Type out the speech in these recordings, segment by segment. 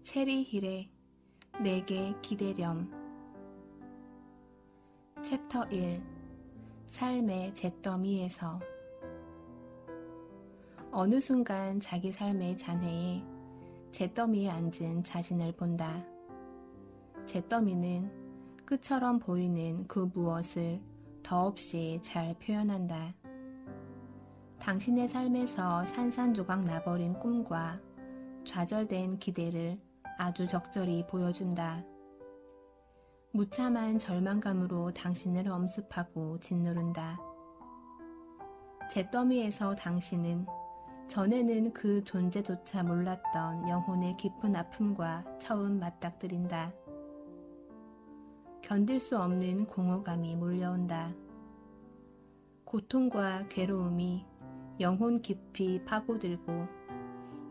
체리힐의 내게 기대렴. 챕터 1. 삶의 잿더미에서. 어느 순간 자기 삶의 잔해에 잿더미에 앉은 자신을 본다. 잿더미는 끝처럼 보이는 그 무엇을 더없이 잘 표현한다. 당신의 삶에서 산산조각 나버린 꿈과 좌절된 기대를 아주 적절히 보여준다. 무참한 절망감으로 당신을 엄습하고 짓누른다. 잿더미에서 당신은 전에는 그 존재조차 몰랐던 영혼의 깊은 아픔과 처음 맞닥뜨린다. 견딜 수 없는 공허감이 몰려온다. 고통과 괴로움이 영혼 깊이 파고들고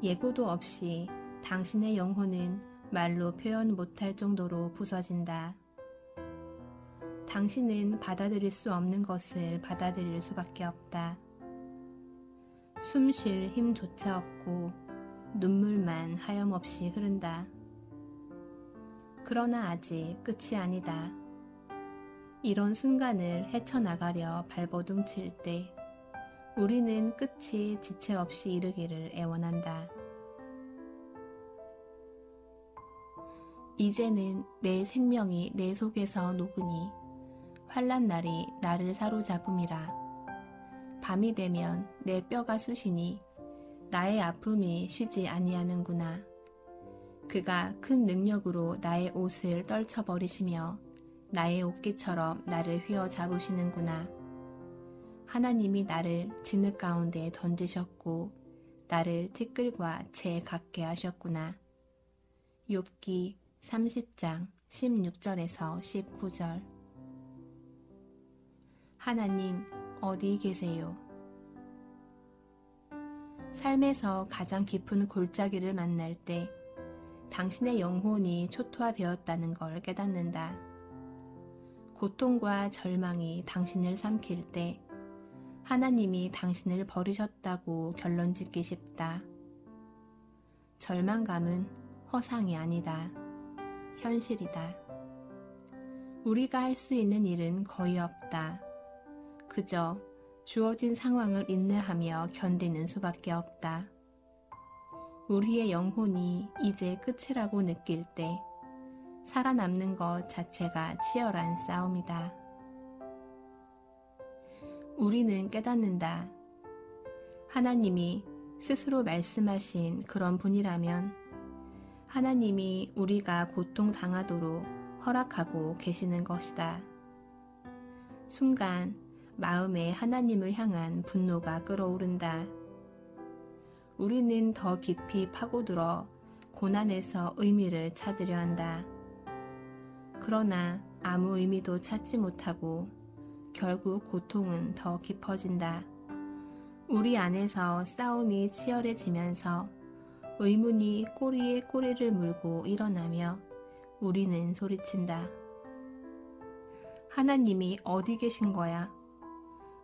예고도 없이 당신의 영혼은 말로 표현 못할 정도로 부서진다. 당신은 받아들일 수 없는 것을 받아들일 수밖에 없다. 숨 쉴 힘조차 없고 눈물만 하염없이 흐른다. 그러나 아직 끝이 아니다. 이런 순간을 헤쳐나가려 발버둥칠 때 우리는 끝이 지체 없이 이르기를 애원한다. 이제는 내 생명이 내 속에서 녹으니 환란날이 나를 사로잡음이라. 밤이 되면 내 뼈가 쑤시니 나의 아픔이 쉬지 아니하는구나. 그가 큰 능력으로 나의 옷을 떨쳐버리시며 나의 옷깃처럼 나를 휘어잡으시는구나. 하나님이 나를 진흙 가운데 던지셨고 나를 티끌과 채 같게 하셨구나. 욥기 30장 16절에서 19절. 하나님, 어디 계세요? 삶에서 가장 깊은 골짜기를 만날 때 당신의 영혼이 초토화되었다는 걸 깨닫는다. 고통과 절망이 당신을 삼킬 때 하나님이 당신을 버리셨다고 결론짓기 쉽다. 절망감은 허상이 아니다. 현실이다. 우리가 할 수 있는 일은 거의 없다. 그저 주어진 상황을 인내하며 견디는 수밖에 없다. 우리의 영혼이 이제 끝이라고 느낄 때 살아남는 것 자체가 치열한 싸움이다. 우리는 깨닫는다. 하나님이 스스로 말씀하신 그런 분이라면 하나님이 우리가 고통당하도록 허락하고 계시는 것이다. 순간 마음에 하나님을 향한 분노가 끓어오른다. 우리는 더 깊이 파고들어 고난에서 의미를 찾으려 한다. 그러나 아무 의미도 찾지 못하고 결국 고통은 더 깊어진다. 우리 안에서 싸움이 치열해지면서 의문이 꼬리에 꼬리를 물고 일어나며 우리는 소리친다. 하나님이 어디 계신 거야?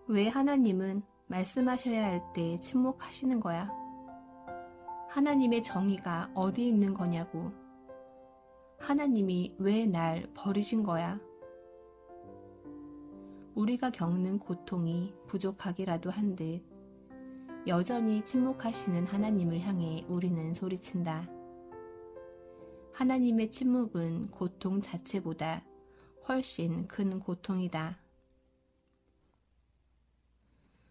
왜 하나님은 말씀하셔야 할 때 침묵하시는 거야? 하나님의 정의가 어디 있는 거냐고. 하나님이 왜 날 버리신 거야? 우리가 겪는 고통이 부족하기라도 한 듯 여전히 침묵하시는 하나님을 향해 우리는 소리친다. 하나님의 침묵은 고통 자체보다 훨씬 큰 고통이다.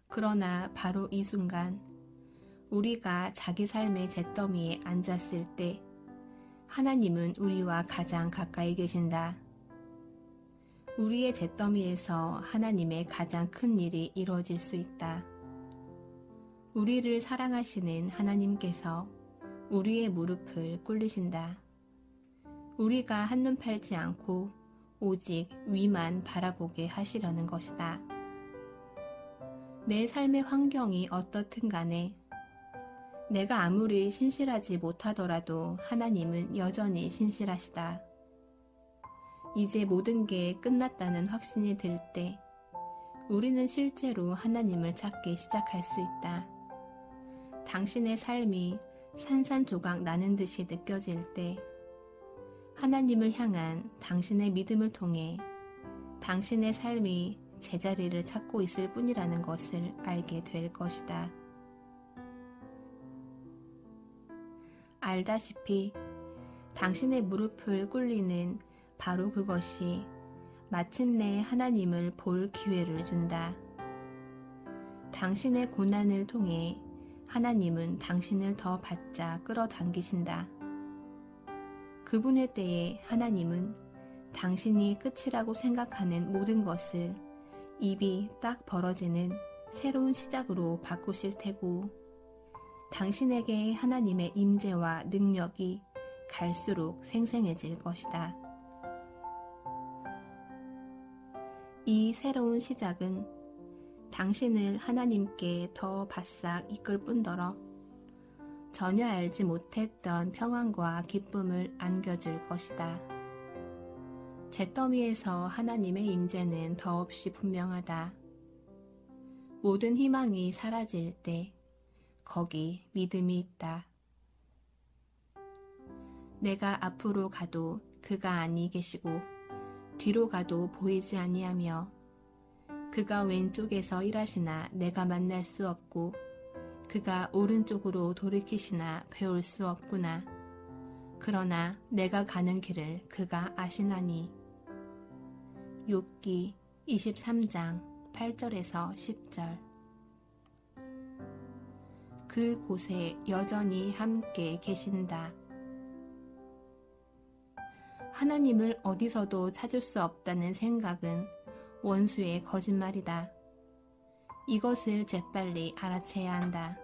그러나 바로 이 순간 우리가 자기 삶의 잿더미에 앉았을 때 하나님은 우리와 가장 가까이 계신다. 우리의 잿더미에서 하나님의 가장 큰 일이 이루어질 수 있다. 우리를 사랑하시는 하나님께서 우리의 무릎을 꿇리신다. 우리가 한눈 팔지 않고 오직 위만 바라보게 하시려는 것이다. 내 삶의 환경이 어떻든 간에 내가 아무리 신실하지 못하더라도 하나님은 여전히 신실하시다. 이제 모든 게 끝났다는 확신이 들 때 우리는 실제로 하나님을 찾기 시작할 수 있다. 당신의 삶이 산산조각 나는 듯이 느껴질 때 하나님을 향한 당신의 믿음을 통해 당신의 삶이 제자리를 찾고 있을 뿐이라는 것을 알게 될 것이다. 알다시피 당신의 무릎을 꿇리는 바로 그것이 마침내 하나님을 볼 기회를 준다. 당신의 고난을 통해 하나님은 당신을 더 바짝 끌어당기신다. 그분의 때에 하나님은 당신이 끝이라고 생각하는 모든 것을 입이 딱 벌어지는 새로운 시작으로 바꾸실 테고, 당신에게 하나님의 임재와 능력이 갈수록 생생해질 것이다. 이 새로운 시작은 당신을 하나님께 더 바싹 이끌 뿐더러 전혀 알지 못했던 평안과 기쁨을 안겨줄 것이다. 잿더미에서 하나님의 임재는 더없이 분명하다. 모든 희망이 사라질 때 거기 믿음이 있다. 내가 앞으로 가도 그가 아니 계시고 뒤로 가도 보이지 아니하며 그가 왼쪽에서 일하시나 내가 만날 수 없고 그가 오른쪽으로 돌이키시나 배울 수 없구나. 그러나 내가 가는 길을 그가 아시나니. 욥기 23장 8절에서 10절. 그 곳에 여전히 함께 계신다. 하나님을 어디서도 찾을 수 없다는 생각은 원수의 거짓말이다. 이것을 재빨리 알아채야 한다.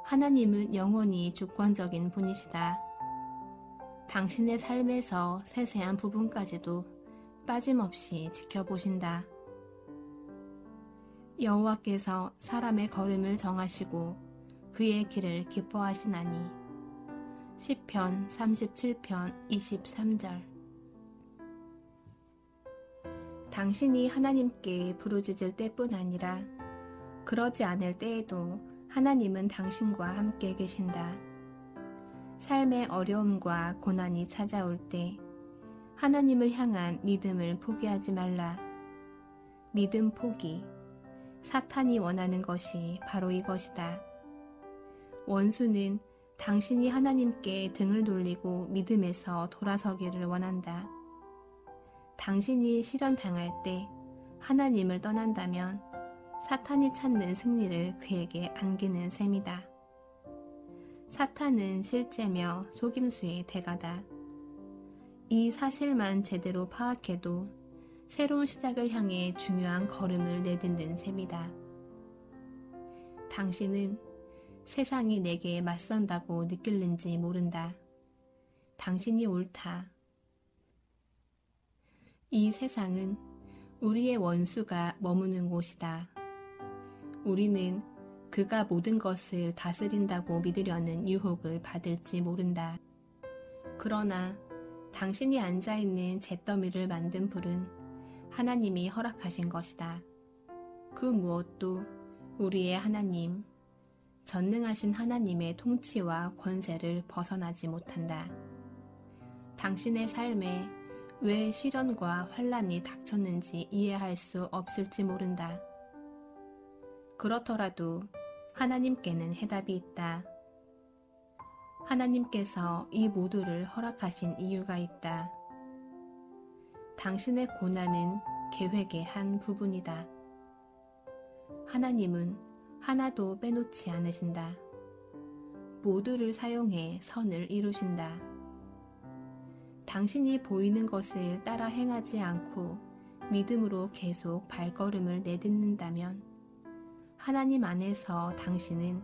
하나님은 영원히 주권적인 분이시다. 당신의 삶에서 세세한 부분까지도 빠짐없이 지켜보신다. 여호와께서 사람의 걸음을 정하시고 그의 길을 기뻐하시나니. 시편 37편 23절. 당신이 하나님께 부르짖을 때뿐 아니라 그러지 않을 때에도 하나님은 당신과 함께 계신다. 삶의 어려움과 고난이 찾아올 때 하나님을 향한 믿음을 포기하지 말라. 믿음 포기. 사탄이 원하는 것이 바로 이것이다. 원수는 당신이 하나님께 등을 돌리고 믿음에서 돌아서기를 원한다. 당신이 시련당할 때 하나님을 떠난다면 사탄이 찾는 승리를 그에게 안기는 셈이다. 사탄은 실제며 속임수의 대가다. 이 사실만 제대로 파악해도 새로운 시작을 향해 중요한 걸음을 내딛는 셈이다. 당신은 세상이 내게 맞선다고 느낄는지 모른다. 당신이 옳다. 이 세상은 우리의 원수가 머무는 곳이다. 우리는 그가 모든 것을 다스린다고 믿으려는 유혹을 받을지 모른다. 그러나 당신이 앉아있는 잿더미를 만든 불은 하나님이 허락하신 것이다. 그 무엇도 우리의 하나님, 전능하신 하나님의 통치와 권세를 벗어나지 못한다. 당신의 삶에 왜 시련과 환난이 닥쳤는지 이해할 수 없을지 모른다. 그렇더라도 하나님께는 해답이 있다. 하나님께서 이 모두를 허락하신 이유가 있다. 당신의 고난은 계획의 한 부분이다. 하나님은 하나도 빼놓지 않으신다. 모두를 사용해 선을 이루신다. 당신이 보이는 것을 따라 행하지 않고 믿음으로 계속 발걸음을 내딛는다면 하나님 안에서 당신은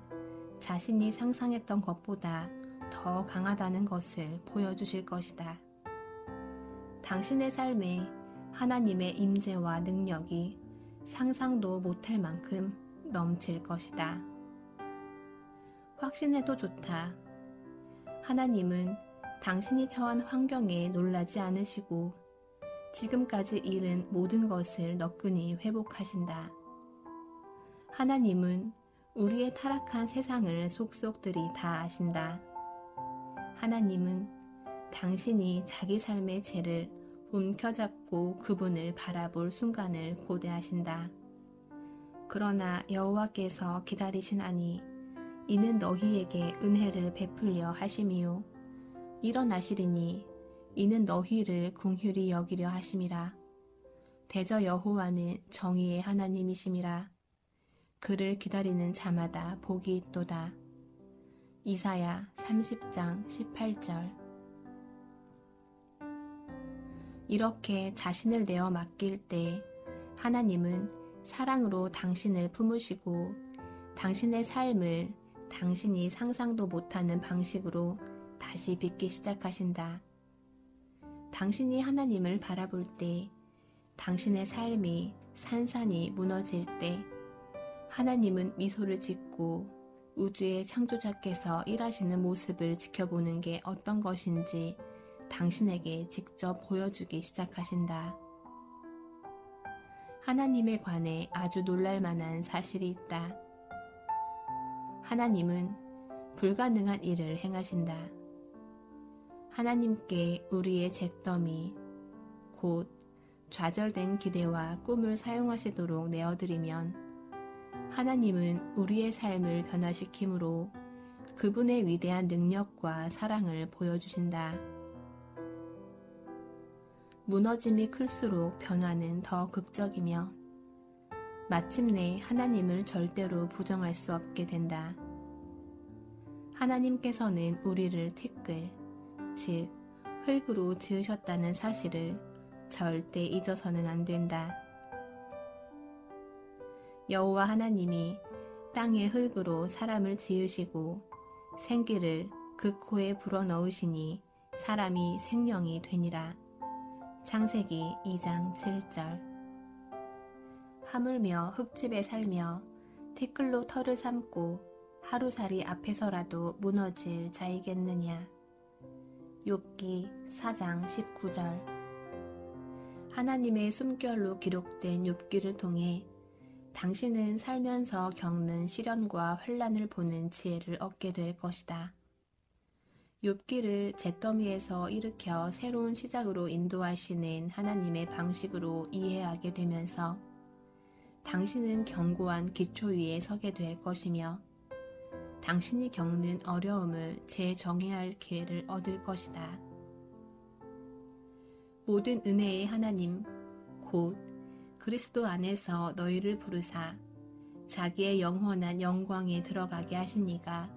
자신이 상상했던 것보다 더 강하다는 것을 보여주실 것이다. 당신의 삶에 하나님의 임재와 능력이 상상도 못할 만큼 넘칠 것이다. 확신해도 좋다. 하나님은 당신이 처한 환경에 놀라지 않으시고 지금까지 잃은 모든 것을 너끈히 회복하신다. 하나님은 우리의 타락한 세상을 속속들이 다 아신다. 하나님은 당신이 자기 삶의 죄를 움켜잡고 그분을 바라볼 순간을 고대하신다. 그러나 여호와께서 기다리시나니 이는 너희에게 은혜를 베풀려 하심이요 일어나시리니 이는 너희를 긍휼히 여기려 하심이라. 대저 여호와는 정의의 하나님이심이라. 그를 기다리는 자마다 복이 있도다. 이사야 30장 18절. 이렇게 자신을 내어 맡길 때 하나님은 사랑으로 당신을 품으시고 당신의 삶을 당신이 상상도 못하는 방식으로 다시 빚기 시작하신다. 당신이 하나님을 바라볼 때, 당신의 삶이 산산이 무너질 때 하나님은 미소를 짓고 우주의 창조자께서 일하시는 모습을 지켜보는 게 어떤 것인지 당신에게 직접 보여주기 시작하신다. 하나님에 관해 아주 놀랄만한 사실이 있다. 하나님은 불가능한 일을 행하신다. 하나님께 우리의 잿더미, 곧 좌절된 기대와 꿈을 사용하시도록 내어드리면 하나님은 우리의 삶을 변화시킴으로 그분의 위대한 능력과 사랑을 보여주신다. 무너짐이 클수록 변화는 더 극적이며 마침내 하나님을 절대로 부정할 수 없게 된다. 하나님께서는 우리를 티끌, 즉 흙으로 지으셨다는 사실을 절대 잊어서는 안 된다. 여호와 하나님이 땅의 흙으로 사람을 지으시고 생기를 그 코에 불어넣으시니 사람이 생명이 되니라. 창세기 2장 7절. 하물며 흙집에 살며 티끌로 털을 삼고 하루살이 앞에서라도 무너질 자이겠느냐. 욥기 4장 19절. 하나님의 숨결로 기록된 욥기를 통해 당신은 살면서 겪는 시련과 환난을 보는 지혜를 얻게 될 것이다. 욥기를 잿더미에서 일으켜 새로운 시작으로 인도하시는 하나님의 방식으로 이해하게 되면서 당신은 견고한 기초 위에 서게 될 것이며 당신이 겪는 어려움을 재정의할 기회를 얻을 것이다. 모든 은혜의 하나님, 곧 그리스도 안에서 너희를 부르사 자기의 영원한 영광에 들어가게 하신 이가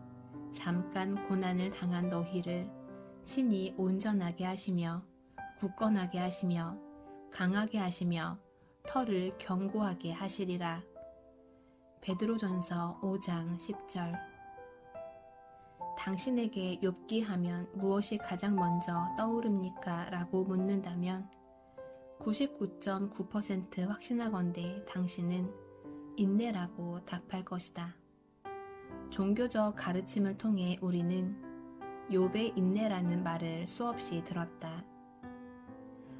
잠깐 고난을 당한 너희를 친히 온전하게 하시며 굳건하게 하시며 강하게 하시며 털을 견고하게 하시리라. 베드로전서 5장 10절. 당신에게 욥기 하면 무엇이 가장 먼저 떠오릅니까? 라고 묻는다면 99.9% 확신하건대 당신은 인내라고 답할 것이다. 종교적 가르침을 통해 우리는 욥의 인내라는 말을 수없이 들었다.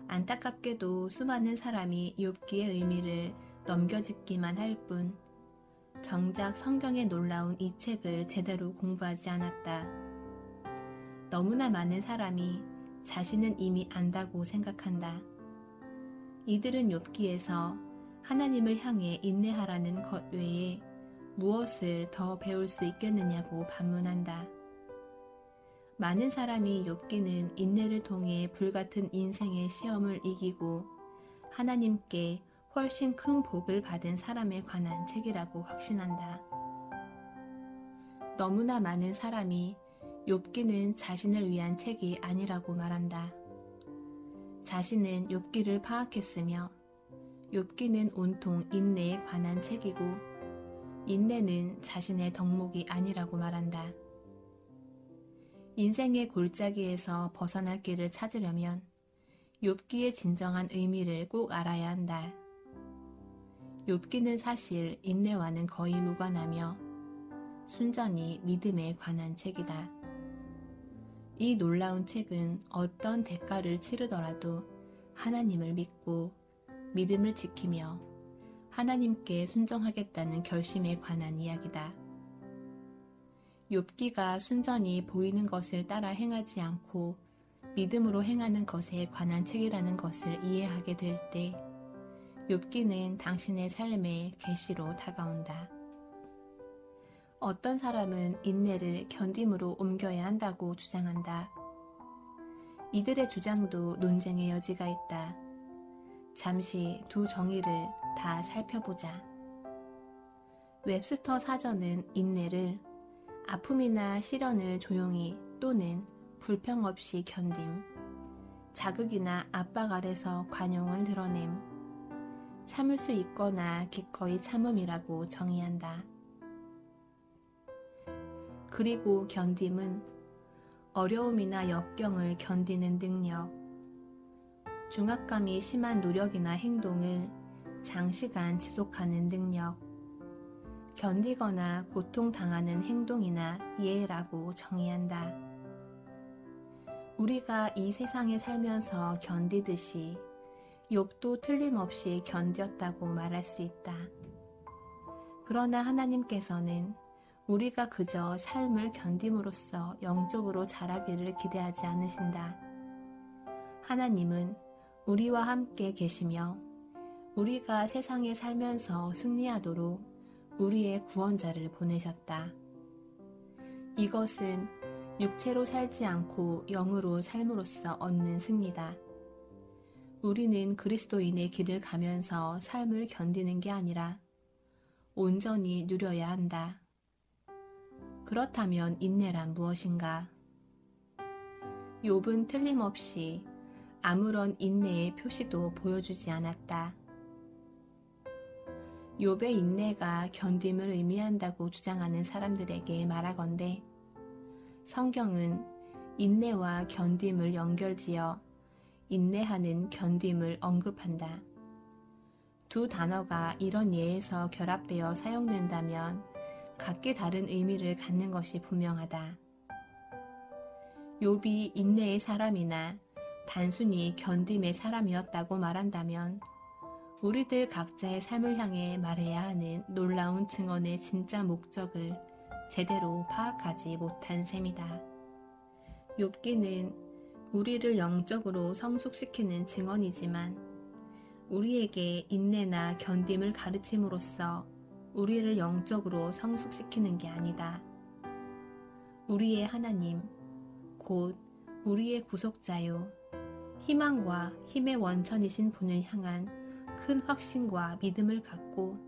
안타깝게도 수많은 사람이 욥기의 의미를 넘겨짚기만 할 뿐 정작 성경의 놀라운 이 책을 제대로 공부하지 않았다. 너무나 많은 사람이 자신은 이미 안다고 생각한다. 이들은 욥기에서 하나님을 향해 인내하라는 것 외에 무엇을 더 배울 수 있겠느냐고 반문한다. 많은 사람이 욥기는 인내를 통해 불같은 인생의 시험을 이기고 하나님께 훨씬 큰 복을 받은 사람에 관한 책이라고 확신한다. 너무나 많은 사람이 욥기는 자신을 위한 책이 아니라고 말한다. 자신은 욥기를 파악했으며 욥기는 온통 인내에 관한 책이고 인내는 자신의 덕목이 아니라고 말한다. 인생의 골짜기에서 벗어날 길을 찾으려면 욥기의 진정한 의미를 꼭 알아야 한다. 욥기는 사실 인내와는 거의 무관하며 순전히 믿음에 관한 책이다. 이 놀라운 책은 어떤 대가를 치르더라도 하나님을 믿고 믿음을 지키며 하나님께 순종하겠다는 결심에 관한 이야기다. 욥기가 순전히 보이는 것을 따라 행하지 않고 믿음으로 행하는 것에 관한 책이라는 것을 이해하게 될 때 욥기는 당신의 삶의 계시로 다가온다. 어떤 사람은 인내를 견딤으로 옮겨야 한다고 주장한다. 이들의 주장도 논쟁의 여지가 있다. 잠시 두 정의를 다 살펴보자. 웹스터 사전은 인내를 아픔이나 시련을 조용히 또는 불평 없이 견딤, 자극이나 압박 아래서 관용을 드러냄, 참을 수 있거나 기꺼이 참음이라고 정의한다. 그리고 견딤은 어려움이나 역경을 견디는 능력, 중압감이 심한 노력이나 행동을 장시간 지속하는 능력, 견디거나 고통당하는 행동이나 예라고 정의한다. 우리가 이 세상에 살면서 견디듯이 욥도 틀림없이 견뎠다고 말할 수 있다. 그러나 하나님께서는 우리가 그저 삶을 견딤으로써 영적으로 자라기를 기대하지 않으신다. 하나님은 우리와 함께 계시며 우리가 세상에 살면서 승리하도록 우리의 구원자를 보내셨다. 이것은 육체로 살지 않고 영으로 삶으로써 얻는 승리다. 우리는 그리스도인의 길을 가면서 삶을 견디는 게 아니라 온전히 누려야 한다. 그렇다면 인내란 무엇인가? 욥은 틀림없이 아무런 인내의 표시도 보여주지 않았다. 욥의 인내가 견딤을 의미한다고 주장하는 사람들에게 말하건대 성경은 인내와 견딤을 연결지어 인내하는 견딤을 언급한다. 두 단어가 이런 예에서 결합되어 사용된다면 각기 다른 의미를 갖는 것이 분명하다. 욥이 인내의 사람이나 단순히 견딤의 사람이었다고 말한다면 우리들 각자의 삶을 향해 말해야 하는 놀라운 증언의 진짜 목적을 제대로 파악하지 못한 셈이다. 욥기는 우리를 영적으로 성숙시키는 증언이지만 우리에게 인내나 견딤을 가르침으로써 우리를 영적으로 성숙시키는 게 아니다. 우리의 하나님, 곧 우리의 구속자요, 희망과 힘의 원천이신 분을 향한 큰 확신과 믿음을 갖고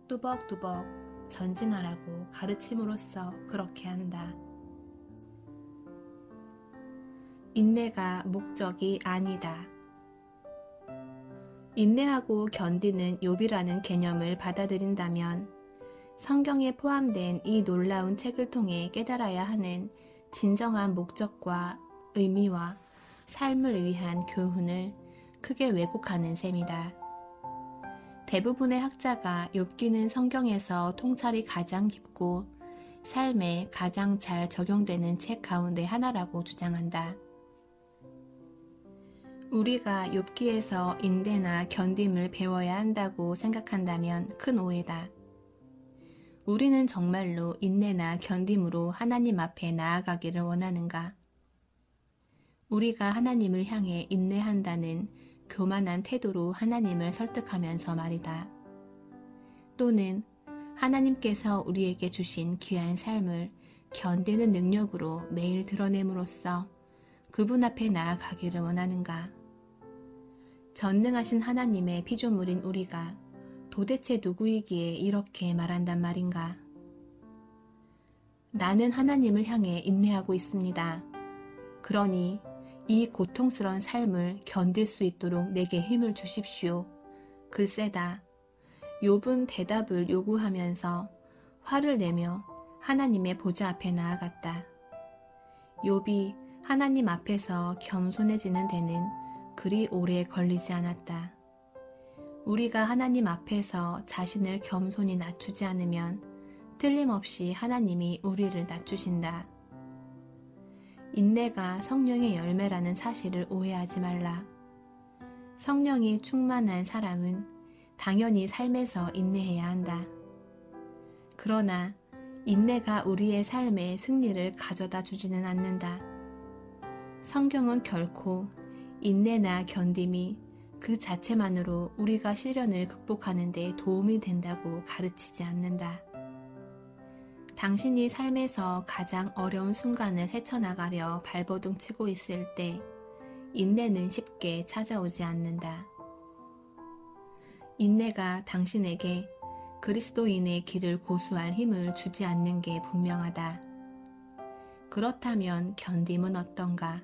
뚜벅뚜벅 전진하라고 가르침으로써 그렇게 한다. 인내가 목적이 아니다. 인내하고 견디는 욥이라는 개념을 받아들인다면 성경에 포함된 이 놀라운 책을 통해 깨달아야 하는 진정한 목적과 의미와 삶을 위한 교훈을 크게 왜곡하는 셈이다. 대부분의 학자가 욥기는 성경에서 통찰이 가장 깊고 삶에 가장 잘 적용되는 책 가운데 하나라고 주장한다. 우리가 욥기에서 인내나 견딤을 배워야 한다고 생각한다면 큰 오해다. 우리는 정말로 인내나 견딤으로 하나님 앞에 나아가기를 원하는가? 우리가 하나님을 향해 인내한다는 교만한 태도로 하나님을 설득하면서 말이다. 또는 하나님께서 우리에게 주신 귀한 삶을 견디는 능력으로 매일 드러냄으로써 그분 앞에 나아가기를 원하는가? 전능하신 하나님의 피조물인 우리가 도대체 누구이기에 이렇게 말한단 말인가? 나는 하나님을 향해 인내하고 있습니다. 그러니 이 고통스러운 삶을 견딜 수 있도록 내게 힘을 주십시오. 글쎄다. 욥은 대답을 요구하면서 화를 내며 하나님의 보좌 앞에 나아갔다. 욥이 하나님 앞에서 겸손해지는 데는 그리 오래 걸리지 않았다. 우리가 하나님 앞에서 자신을 겸손히 낮추지 않으면 틀림없이 하나님이 우리를 낮추신다. 인내가 성령의 열매라는 사실을 오해하지 말라. 성령이 충만한 사람은 당연히 삶에서 인내해야 한다. 그러나 인내가 우리의 삶에 승리를 가져다 주지는 않는다. 성경은 결코 인내나 견딤이 그 자체만으로 우리가 시련을 극복하는 데 도움이 된다고 가르치지 않는다. 당신이 삶에서 가장 어려운 순간을 헤쳐나가려 발버둥 치고 있을 때 인내는 쉽게 찾아오지 않는다. 인내가 당신에게 그리스도인의 길을 고수할 힘을 주지 않는 게 분명하다. 그렇다면 견딤은 어떤가?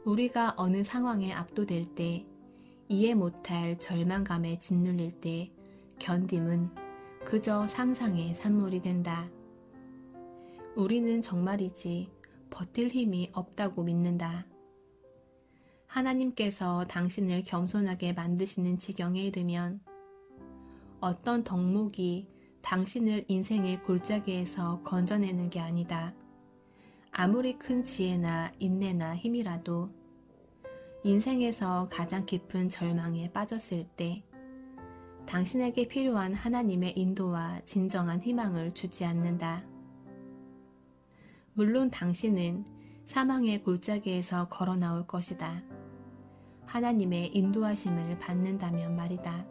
우리가 어느 상황에 압도될 때, 이해 못할 절망감에 짓눌릴 때 견딤은 그저 상상의 산물이 된다. 우리는 정말이지 버틸 힘이 없다고 믿는다. 하나님께서 당신을 겸손하게 만드시는 지경에 이르면 어떤 덕목이 당신을 인생의 골짜기에서 건져내는 게 아니다. 아무리 큰 지혜나 인내나 힘이라도 인생에서 가장 깊은 절망에 빠졌을 때 당신에게 필요한 하나님의 인도와 진정한 희망을 주지 않는다. 물론 당신은 사망의 골짜기에서 걸어 나올 것이다. 하나님의 인도하심을 받는다면 말이다.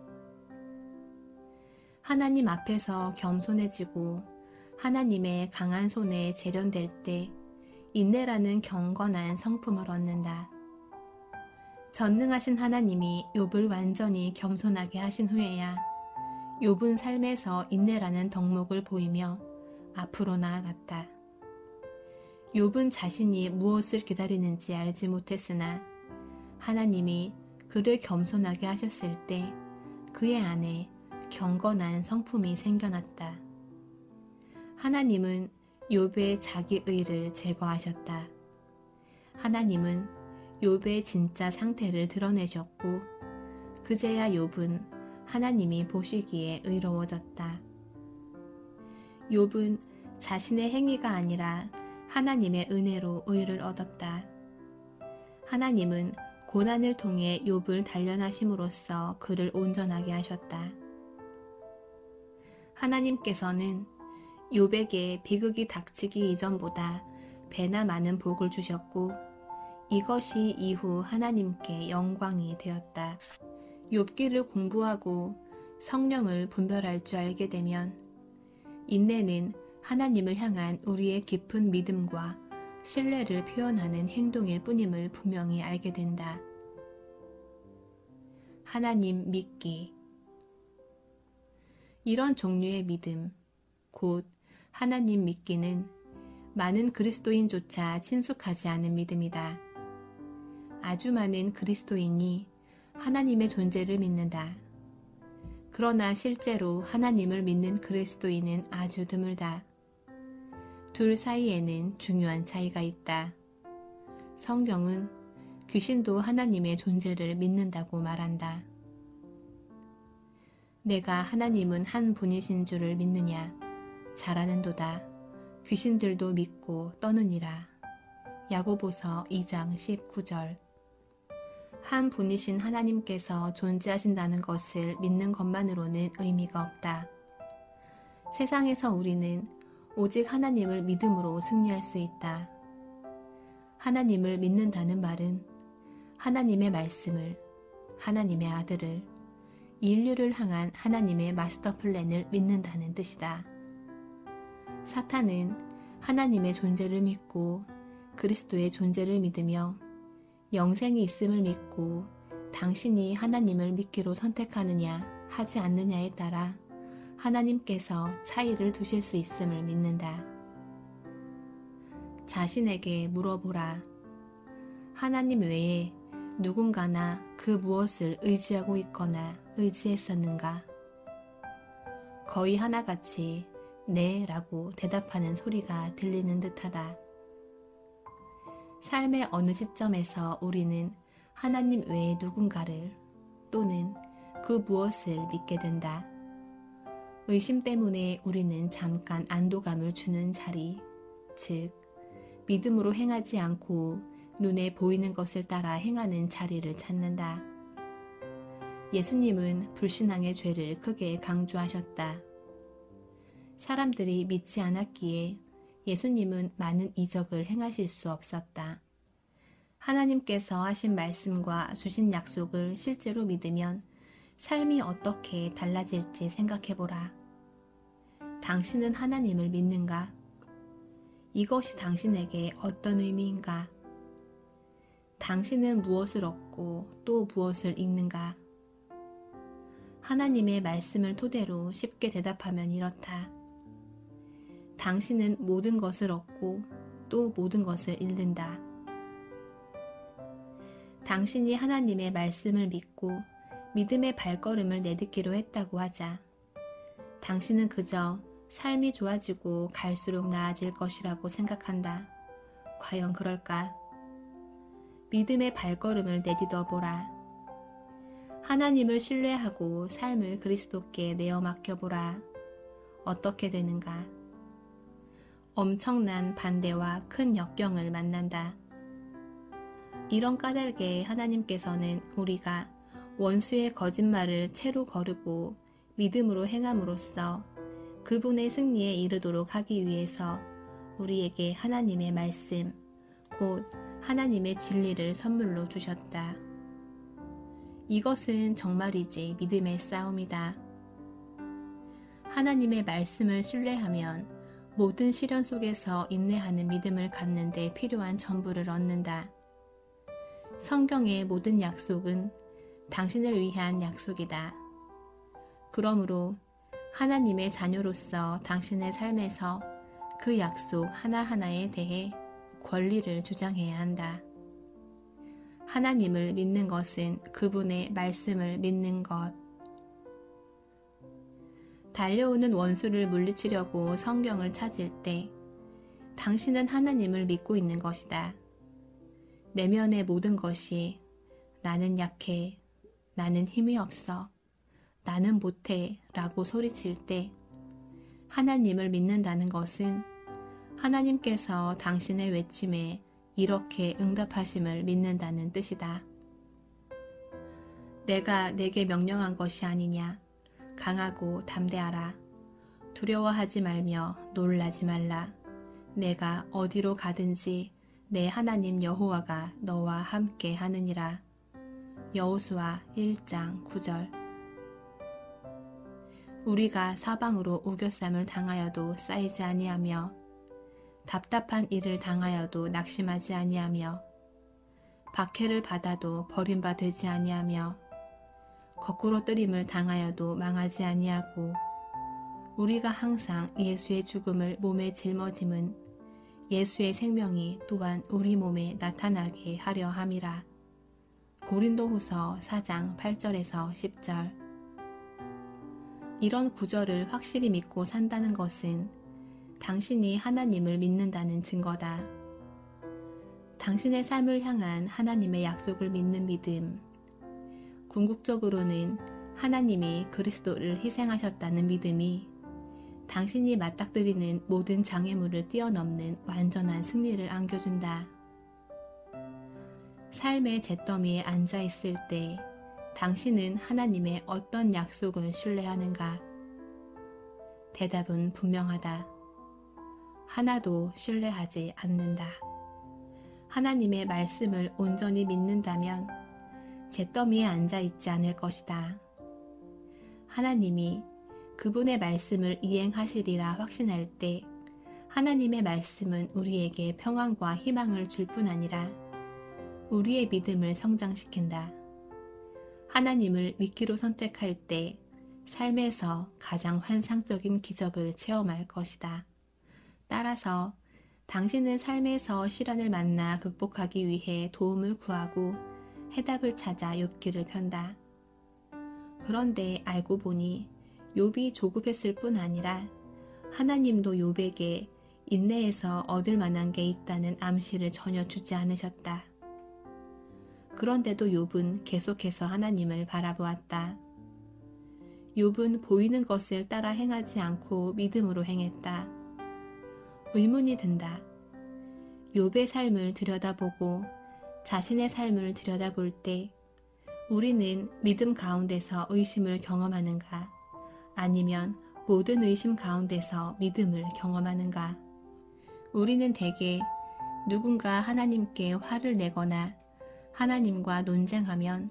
하나님 앞에서 겸손해지고 하나님의 강한 손에 재련될 때 인내라는 경건한 성품을 얻는다. 전능하신 하나님이 욥을 완전히 겸손하게 하신 후에야 욥은 삶에서 인내라는 덕목을 보이며 앞으로 나아갔다. 욥은 자신이 무엇을 기다리는지 알지 못했으나 하나님이 그를 겸손하게 하셨을 때 그의 안에 경건한 성품이 생겨났다. 하나님은 욥의 자기 의를 제거하셨다. 하나님은 욥의 진짜 상태를 드러내셨고 그제야 욥은 하나님이 보시기에 의로워졌다. 욥은 자신의 행위가 아니라 하나님의 은혜로 의를 얻었다. 하나님은 고난을 통해 욥을 단련하심으로써 그를 온전하게 하셨다. 하나님께서는 욥에게 비극이 닥치기 이전보다 배나 많은 복을 주셨고 이것이 이후 하나님께 영광이 되었다. 욥기를 공부하고 성령을 분별할 줄 알게 되면 인내는 하나님을 향한 우리의 깊은 믿음과 신뢰를 표현하는 행동일 뿐임을 분명히 알게 된다. 하나님 믿기. 이런 종류의 믿음, 곧 하나님 믿기는 많은 그리스도인조차 친숙하지 않은 믿음이다. 아주 많은 그리스도인이 하나님의 존재를 믿는다. 그러나 실제로 하나님을 믿는 그리스도인은 아주 드물다. 둘 사이에는 중요한 차이가 있다. 성경은 귀신도 하나님의 존재를 믿는다고 말한다. 내가 하나님은 한 분이신 줄을 믿느냐? 잘하는도다. 귀신들도 믿고 떠느니라. 야고보서 2장 19절. 한 분이신 하나님께서 존재하신다는 것을 믿는 것만으로는 의미가 없다. 세상에서 우리는 오직 하나님을 믿음으로 승리할 수 있다. 하나님을 믿는다는 말은 하나님의 말씀을, 하나님의 아들을, 인류를 향한 하나님의 마스터 플랜을 믿는다는 뜻이다. 사탄은 하나님의 존재를 믿고 그리스도의 존재를 믿으며 영생이 있음을 믿고 당신이 하나님을 믿기로 선택하느냐 하지 않느냐에 따라 하나님께서 차이를 두실 수 있음을 믿는다. 자신에게 물어보라. 하나님 외에 누군가나 그 무엇을 의지하고 있거나 의지했었는가? 거의 하나같이 네 라고 대답하는 소리가 들리는 듯하다. 삶의 어느 시점에서 우리는 하나님 외에 누군가를 또는 그 무엇을 믿게 된다. 의심 때문에 우리는 잠깐 안도감을 주는 자리, 즉 믿음으로 행하지 않고 눈에 보이는 것을 따라 행하는 자리를 찾는다. 예수님은 불신앙의 죄를 크게 강조하셨다. 사람들이 믿지 않았기에 예수님은 많은 이적을 행하실 수 없었다. 하나님께서 하신 말씀과 주신 약속을 실제로 믿으면 삶이 어떻게 달라질지 생각해보라. 당신은 하나님을 믿는가? 이것이 당신에게 어떤 의미인가? 당신은 무엇을 얻고 또 무엇을 잃는가? 하나님의 말씀을 토대로 쉽게 대답하면 이렇다. 당신은 모든 것을 얻고 또 모든 것을 잃는다. 당신이 하나님의 말씀을 믿고 믿음의 발걸음을 내딛기로 했다고 하자. 당신은 그저 삶이 좋아지고 갈수록 나아질 것이라고 생각한다. 과연 그럴까? 믿음의 발걸음을 내딛어 보라. 하나님을 신뢰하고 삶을 그리스도께 내어 맡겨보라. 어떻게 되는가? 엄청난 반대와 큰 역경을 만난다. 이런 까닭에 하나님께서는 우리가 원수의 거짓말을 채로 거르고 믿음으로 행함으로써 그분의 승리에 이르도록 하기 위해서 우리에게 하나님의 말씀, 곧 하나님의 진리를 선물로 주셨다. 이것은 정말이지 믿음의 싸움이다. 하나님의 말씀을 신뢰하면 모든 시련 속에서 인내하는 믿음을 갖는 데 필요한 전부를 얻는다. 성경의 모든 약속은 당신을 위한 약속이다. 그러므로 하나님의 자녀로서 당신의 삶에서 그 약속 하나하나에 대해 권리를 주장해야 한다. 하나님을 믿는 것은 그분의 말씀을 믿는 것. 달려오는 원수를 물리치려고 성경을 찾을 때 당신은 하나님을 믿고 있는 것이다. 내면의 모든 것이 나는 약해, 나는 힘이 없어, 나는 못해 라고 소리칠 때 하나님을 믿는다는 것은 하나님께서 당신의 외침에 이렇게 응답하심을 믿는다는 뜻이다. 내가 내게 명령한 것이 아니냐. 강하고 담대하라. 두려워하지 말며 놀라지 말라. 내가 어디로 가든지 내 하나님 여호와가 너와 함께 하느니라. 여호수아 1장 9절. 우리가 사방으로 우겨쌈을 당하여도 쌓이지 아니하며 답답한 일을 당하여도 낙심하지 아니하며 박해를 받아도 버림바 되지 아니하며 거꾸로 뜨림을 당하여도 망하지 아니하고 우리가 항상 예수의 죽음을 몸에 짊어짐은 예수의 생명이 또한 우리 몸에 나타나게 하려 함이라. 고린도후서 4장 8절에서 10절. 이런 구절을 확실히 믿고 산다는 것은 당신이 하나님을 믿는다는 증거다. 당신의 삶을 향한 하나님의 약속을 믿는 믿음. 궁극적으로는 하나님이 그리스도를 희생하셨다는 믿음이 당신이 맞닥뜨리는 모든 장애물을 뛰어넘는 완전한 승리를 안겨준다. 삶의 잿더미에 앉아있을 때 당신은 하나님의 어떤 약속을 신뢰하는가? 대답은 분명하다. 하나도 신뢰하지 않는다. 하나님의 말씀을 온전히 믿는다면 잿더미에 앉아있지 않을 것이다. 하나님이 그분의 말씀을 이행하시리라 확신할 때 하나님의 말씀은 우리에게 평안과 희망을 줄 뿐 아니라 우리의 믿음을 성장시킨다. 하나님을 믿기로 선택할 때 삶에서 가장 환상적인 기적을 체험할 것이다. 따라서 당신은 삶에서 시련을 만나 극복하기 위해 도움을 구하고 해답을 찾아 욥기를 편다. 그런데 알고 보니 욥이 조급했을 뿐 아니라 하나님도 욥에게 인내에서 얻을 만한 게 있다는 암시를 전혀 주지 않으셨다. 그런데도 욥은 계속해서 하나님을 바라보았다. 욥은 보이는 것을 따라 행하지 않고 믿음으로 행했다. 의문이 든다. 욥의 삶을 들여다보고 자신의 삶을 들여다볼 때 우리는 믿음 가운데서 의심을 경험하는가? 아니면 모든 의심 가운데서 믿음을 경험하는가? 우리는 대개 누군가 하나님께 화를 내거나 하나님과 논쟁하면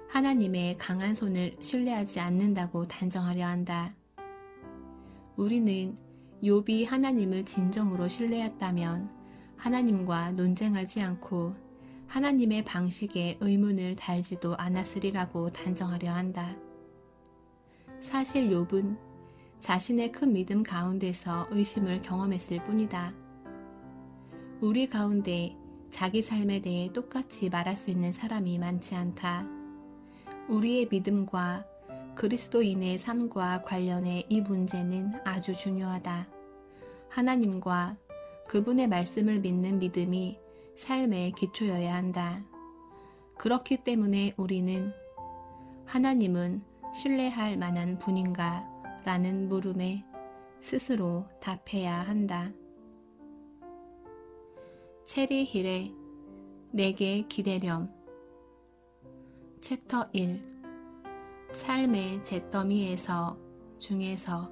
하나님의 강한 손을 신뢰하지 않는다고 단정하려 한다. 우리는 욥이 하나님을 진정으로 신뢰했다면 하나님과 논쟁하지 않고 하나님의 방식에 의문을 달지도 않았으리라고 단정하려 한다. 사실 욥은 자신의 큰 믿음 가운데서 의심을 경험했을 뿐이다. 우리 가운데 자기 삶에 대해 똑같이 말할 수 있는 사람이 많지 않다. 우리의 믿음과 그리스도인의 삶과 관련해 이 문제는 아주 중요하다. 하나님과 그분의 말씀을 믿는 믿음이 삶의 기초여야 한다. 그렇기 때문에 우리는 하나님은 신뢰할 만한 분인가? 라는 물음에 스스로 답해야 한다. 체리 힐의 내게 기대렴. 챕터 1 삶의 잿더미에서 중에서